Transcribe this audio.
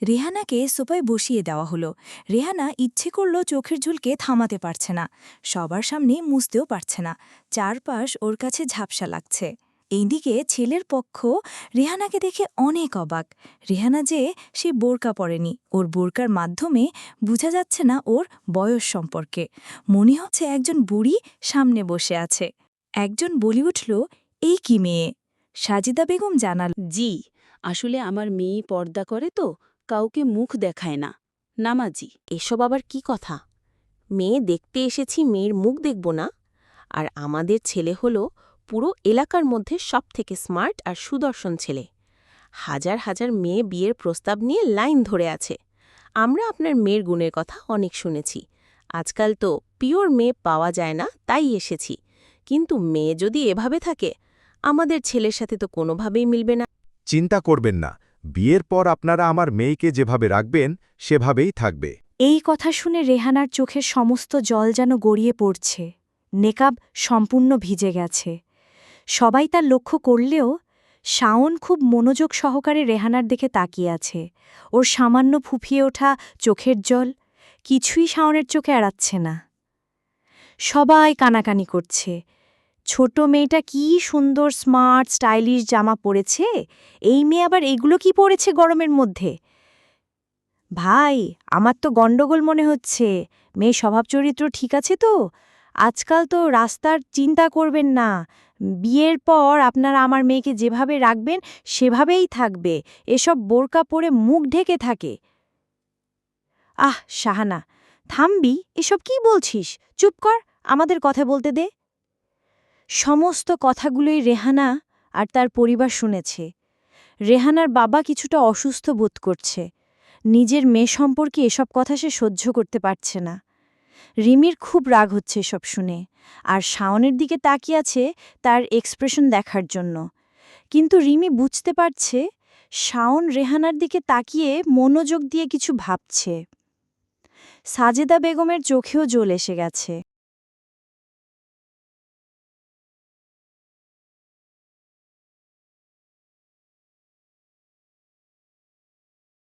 রেহানাকে সোফায় বসিয়ে দেওয়া হলো। রেহানা ইচ্ছে করল চোখের ঝুলকে থামাতে পারছে না, সবার সামনে মুছতেও পারছে না। চারপাশ ওর কাছে ঝাপসা লাগছে। এইদিকে ছেলের পক্ষ রেহানাকে দেখে অনেক অবাক। রেহানা যে সে বোরকা পরেনি, ওর বোরকার মাধ্যমে বোঝা যাচ্ছে না ওর বয়স সম্পর্কে। মনে হচ্ছে একজন বুড়ি সামনে বসে আছে। একজন বলি উঠল, এই কি মেয়ে? সাজিদা বেগম জানাল, জি, আসলে আমার মেয়ে পর্দা করে তো, কাউকে মুখ দেখায় না, নামাজি। এসব আবার কি কথা? মেয়ে দেখতে এসেছি, মেয়ের মুখ দেখব না? আর আমাদের ছেলে হলো পুরো এলাকার মধ্যে সবথেকে স্মার্ট আর সুদর্শন ছেলে। হাজার হাজার মেয়ে বিয়ের প্রস্তাব নিয়ে লাইন ধরে আছে। আমরা আপনার মেয়ের গুণের কথা অনেক শুনেছি। আজকাল তো পিওর মেয়ে পাওয়া যায় না, তাই এসেছি। কিন্তু মেয়ে যদি এভাবে থাকে, আমাদের ছেলের সাথে তো কোনোভাবেই মিলবে না। চিন্তা করবেন না, বিয়ের পর আপনারা আমার মেয়েকে যেভাবে রাখবেন সেভাবেই থাকবে। এই কথা শুনে রেহানার চোখের সমস্ত জল যেন গড়িয়ে পড়ছে। নেকাব সম্পূর্ণ ভিজে গেছে। সবাই তার লক্ষ্য করলেও শাওন খুব মনোযোগ সহকারে রেহানার দিকে তাকিয়ে আছে। ওর সামান্য ফুফিয়ে ওঠা চোখের জল কিছুই শাওনের চোখে এড়াচ্ছে না। সবাই কানাকানি করছে, ছোট মেয়েটা কি সুন্দর স্মার্ট স্টাইলিশ জামা পরেছে, এই মেয়ে আবার এগুলো কি পরেছে গরমের মধ্যে? ভাই, আমার তো গণ্ডগোল মনে হচ্ছে। মেয়ে স্বভাব চরিত্র ঠিক আছে তো? আজকাল তো রাস্তার চিন্তা করবেন না। বিয়ের পর আপনারা আমার মেয়েকে যেভাবে রাখবেন সেভাবেই থাকবে। এসব বোরকা পরে মুখ ঢেকে থাকে। আহ শাহানা, থামবি? এসব কি বলছিস? চুপ কর, আমাদের কথা বলতে দে। সমস্ত কথাগুলোই রেহানা আর তার পরিবার শুনেছে। রেহানার বাবা কিছুটা অসুস্থ বোধ করছে। নিজের মেয়ে সম্পর্কে এসব কথা সে সহ্য করতে পারছে না। রিমির খুব রাগ হচ্ছে এসব শুনে, আর শাওনের দিকে তাকিয়ে আছে তার এক্সপ্রেশন দেখার জন্য। কিন্তু রিমি বুঝতে পারছে শাওন রেহানার দিকে তাকিয়ে মনোযোগ দিয়ে কিছু ভাবছে। সাজেদা বেগমের চোখেও জল এসে গেছে।